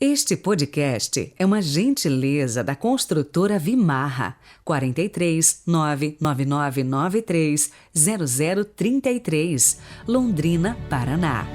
Este podcast é uma gentileza da construtora Vimarra, 43 99993 0033, Londrina, Paraná.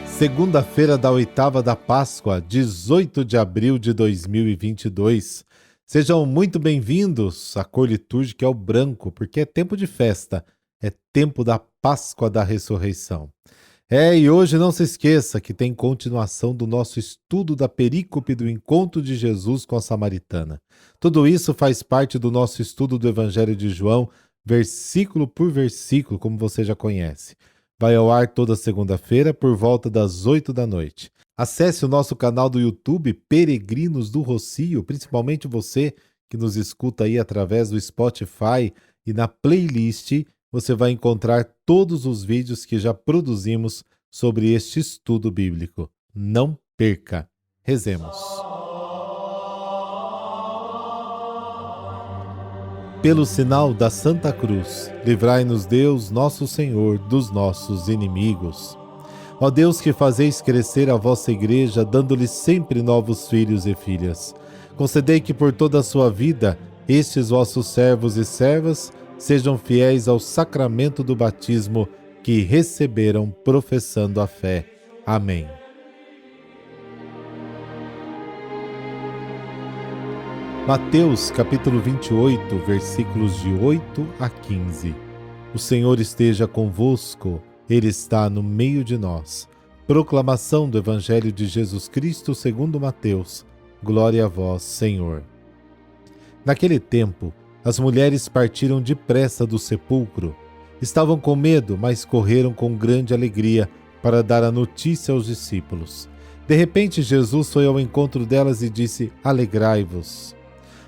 Segunda-feira da oitava da Páscoa, 18 de abril de 2022. Sejam muito bem-vindos. A cor litúrgica é o branco, porque é tempo de festa, é tempo da Páscoa da Ressurreição. E hoje não se esqueça que tem continuação do nosso estudo da perícope do encontro de Jesus com a samaritana. Tudo isso faz parte do nosso estudo do Evangelho de João, versículo por versículo, como você já conhece. Vai ao ar toda segunda-feira por volta das 8 da noite. Acesse o nosso canal do YouTube Peregrinos do Rossio, principalmente você que nos escuta aí através do Spotify, e na playlist você vai encontrar todos os vídeos que já produzimos sobre este estudo bíblico. Não perca! Rezemos. Pelo sinal da Santa Cruz, livrai-nos Deus, nosso Senhor, dos nossos inimigos. Ó Deus, que fazeis crescer a vossa Igreja, dando-lhe sempre novos filhos e filhas, concedei que por toda a sua vida, estes vossos servos e servas sejam fiéis ao sacramento do batismo que receberam professando a fé. Amém. Mateus capítulo 28, versículos de 8 a 15. O Senhor esteja convosco, Ele está no meio de nós. Proclamação do Evangelho de Jesus Cristo segundo Mateus. Glória a vós, Senhor. Naquele tempo, as mulheres partiram depressa do sepulcro. Estavam com medo, mas correram com grande alegria para dar a notícia aos discípulos. De repente, Jesus foi ao encontro delas e disse: Alegrai-vos.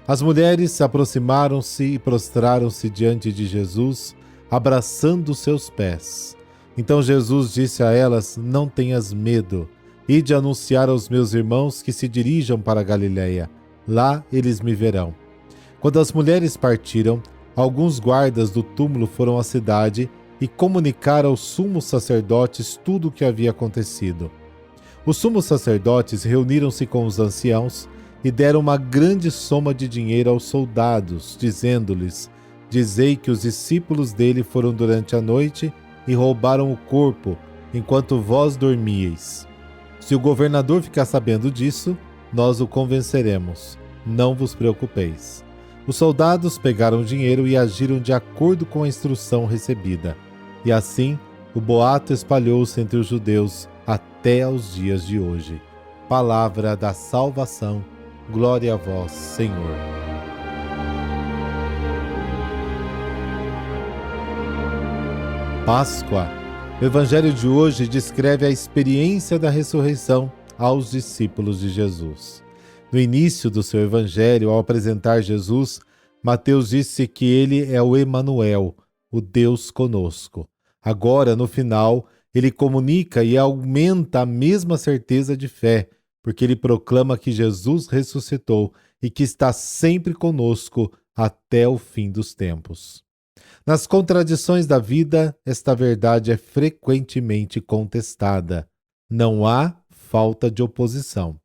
As mulheres aproximaram-se e prostraram-se diante de Jesus, abraçando seus pés. Então Jesus disse a elas: Não tenhas medo. Ide anunciar aos meus irmãos que se dirijam para a Galiléia. Lá eles me verão. Quando as mulheres partiram, alguns guardas do túmulo foram à cidade e comunicaram aos sumos sacerdotes tudo o que havia acontecido. Os sumos sacerdotes reuniram-se com os anciãos e deram uma grande soma de dinheiro aos soldados, dizendo-lhes: Dizei que os discípulos dele foram durante a noite e roubaram o corpo, enquanto vós dormíeis. Se o governador ficar sabendo disso, nós o convenceremos. Não vos preocupeis. Os soldados pegaram o dinheiro e agiram de acordo com a instrução recebida. E assim, o boato espalhou-se entre os judeus até aos dias de hoje. Palavra da salvação. Glória a vós, Senhor. Páscoa. O Evangelho de hoje descreve a experiência da ressurreição aos discípulos de Jesus. No início do seu Evangelho, ao apresentar Jesus, Mateus disse que ele é o Emanuel, o Deus conosco. Agora, no final, ele comunica e aumenta a mesma certeza de fé, porque ele proclama que Jesus ressuscitou e que está sempre conosco até o fim dos tempos. Nas contradições da vida, esta verdade é frequentemente contestada. Não há falta de oposição.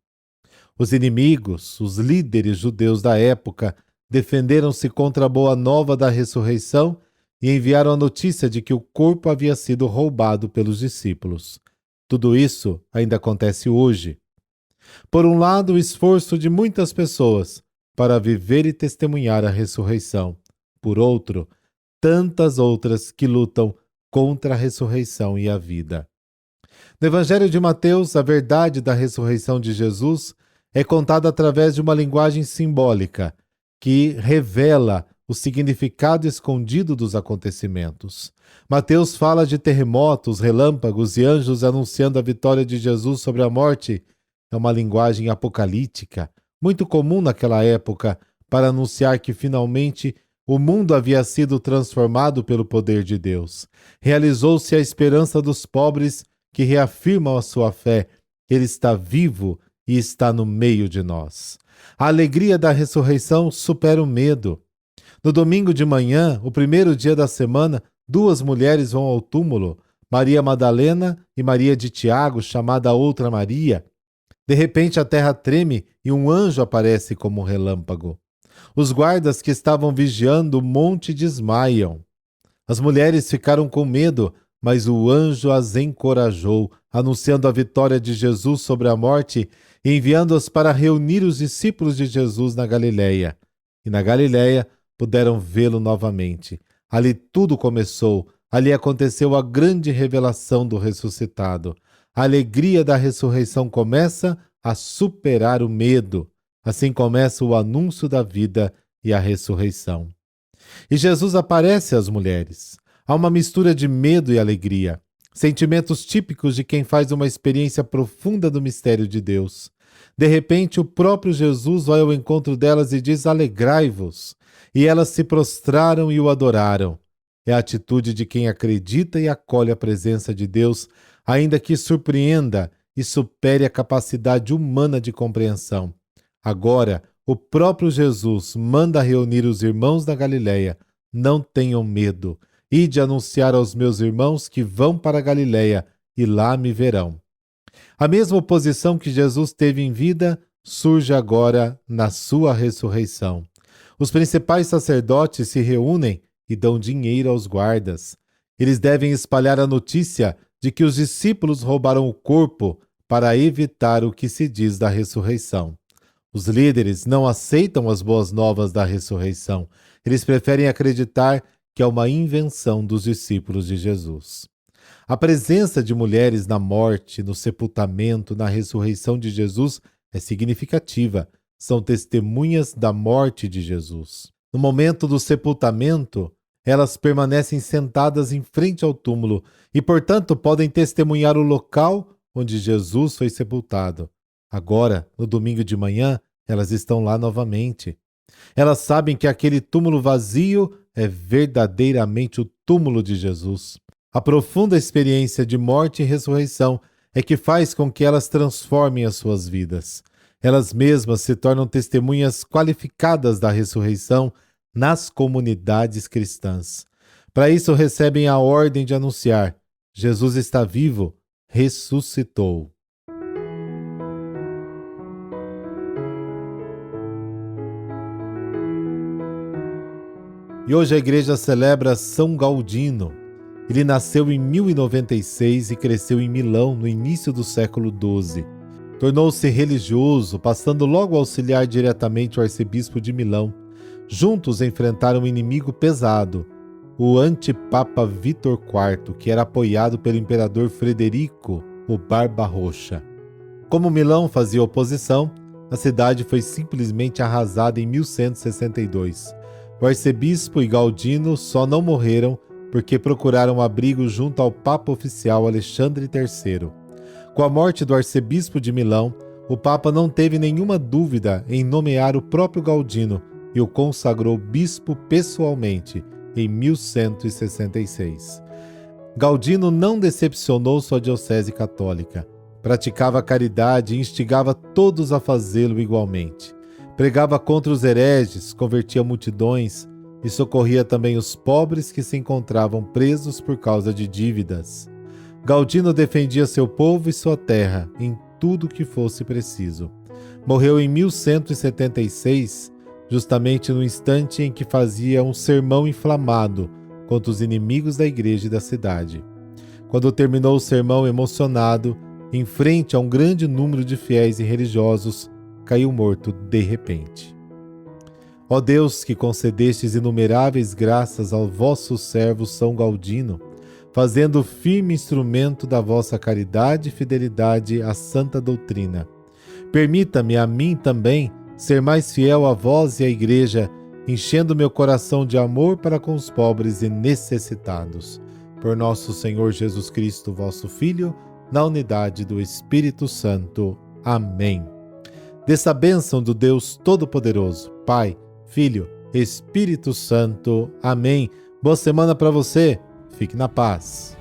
Os inimigos, os líderes judeus da época, defenderam-se contra a boa nova da ressurreição e enviaram a notícia de que o corpo havia sido roubado pelos discípulos. Tudo isso ainda acontece hoje. Por um lado, o esforço de muitas pessoas para viver e testemunhar a ressurreição. Por outro, tantas outras que lutam contra a ressurreição e a vida. No Evangelho de Mateus, a verdade da ressurreição de Jesus é contada através de uma linguagem simbólica que revela o significado escondido dos acontecimentos. Mateus fala de terremotos, relâmpagos e anjos anunciando a vitória de Jesus sobre a morte. É uma linguagem apocalíptica, muito comum naquela época, para anunciar que finalmente o mundo havia sido transformado pelo poder de Deus. Realizou-se a esperança dos pobres que reafirmam a sua fé. Ele está vivo e está no meio de nós. A alegria da ressurreição supera o medo. No domingo de manhã, o primeiro dia da semana, duas mulheres vão ao túmulo, Maria Madalena e Maria de Tiago, chamada outra Maria. De repente a terra treme e um anjo aparece como um relâmpago. Os guardas que estavam vigiando o monte desmaiam. As mulheres ficaram com medo, mas o anjo as encorajou, anunciando a vitória de Jesus sobre a morte e enviando-as para reunir os discípulos de Jesus na Galileia. E na Galileia puderam vê-lo novamente. Ali tudo começou, ali aconteceu a grande revelação do ressuscitado. A alegria da ressurreição começa a superar o medo. Assim começa o anúncio da vida e a ressurreição. E Jesus aparece às mulheres. Há uma mistura de medo e alegria, sentimentos típicos de quem faz uma experiência profunda do mistério de Deus. De repente, o próprio Jesus vai ao encontro delas e diz: "Alegrai-vos!" E elas se prostraram e o adoraram. É a atitude de quem acredita e acolhe a presença de Deus, ainda que surpreenda e supere a capacidade humana de compreensão. Agora, o próprio Jesus manda reunir os irmãos da Galileia. Não tenham medo. Ide anunciar aos meus irmãos que vão para a Galileia e lá me verão. A mesma oposição que Jesus teve em vida surge agora na sua ressurreição. Os principais sacerdotes se reúnem e dão dinheiro aos guardas. Eles devem espalhar a notícia de que os discípulos roubaram o corpo para evitar o que se diz da ressurreição. Os líderes não aceitam as boas novas da ressurreição. Eles preferem acreditar que é uma invenção dos discípulos de Jesus. A presença de mulheres na morte, no sepultamento, na ressurreição de Jesus é significativa. São testemunhas da morte de Jesus. No momento do sepultamento, elas permanecem sentadas em frente ao túmulo e, portanto, podem testemunhar o local onde Jesus foi sepultado. Agora, no domingo de manhã, elas estão lá novamente. Elas sabem que aquele túmulo vazio é verdadeiramente o túmulo de Jesus. A profunda experiência de morte e ressurreição é que faz com que elas transformem as suas vidas. Elas mesmas se tornam testemunhas qualificadas da ressurreição nas comunidades cristãs. Para isso recebem a ordem de anunciar: Jesus está vivo, ressuscitou. E hoje a igreja celebra São Galdino. Ele nasceu em 1096 e cresceu em Milão no início do século XII. Tornou-se religioso, passando logo a auxiliar diretamente o arcebispo de Milão. Juntos enfrentaram um inimigo pesado, o antipapa Vítor IV, que era apoiado pelo imperador Frederico, o Barba-Roxa. Como Milão fazia oposição, a cidade foi simplesmente arrasada em 1162. O arcebispo e Galdino só não morreram porque procuraram abrigo junto ao Papa oficial Alexandre III. Com a morte do arcebispo de Milão, o Papa não teve nenhuma dúvida em nomear o próprio Galdino e o consagrou bispo pessoalmente em 1166. Galdino não decepcionou sua diocese católica. Praticava a caridade e instigava todos a fazê-lo igualmente. Pregava contra os hereges, convertia multidões e socorria também os pobres que se encontravam presos por causa de dívidas. Galdino defendia seu povo e sua terra em tudo que fosse preciso. Morreu em 1176, justamente no instante em que fazia um sermão inflamado contra os inimigos da igreja e da cidade. Quando terminou o sermão emocionado, em frente a um grande número de fiéis e religiosos, caiu morto de repente. Ó Deus, que concedestes inumeráveis graças ao vosso servo São Galdino, fazendo firme instrumento da vossa caridade e fidelidade à santa doutrina. Permita-me a mim também ser mais fiel a vós e à Igreja, enchendo meu coração de amor para com os pobres e necessitados. Por nosso Senhor Jesus Cristo, vosso Filho, na unidade do Espírito Santo. Amém. Dessa bênção do Deus Todo-Poderoso, Pai, Filho, Espírito Santo. Amém. Boa semana para você. Fique na paz.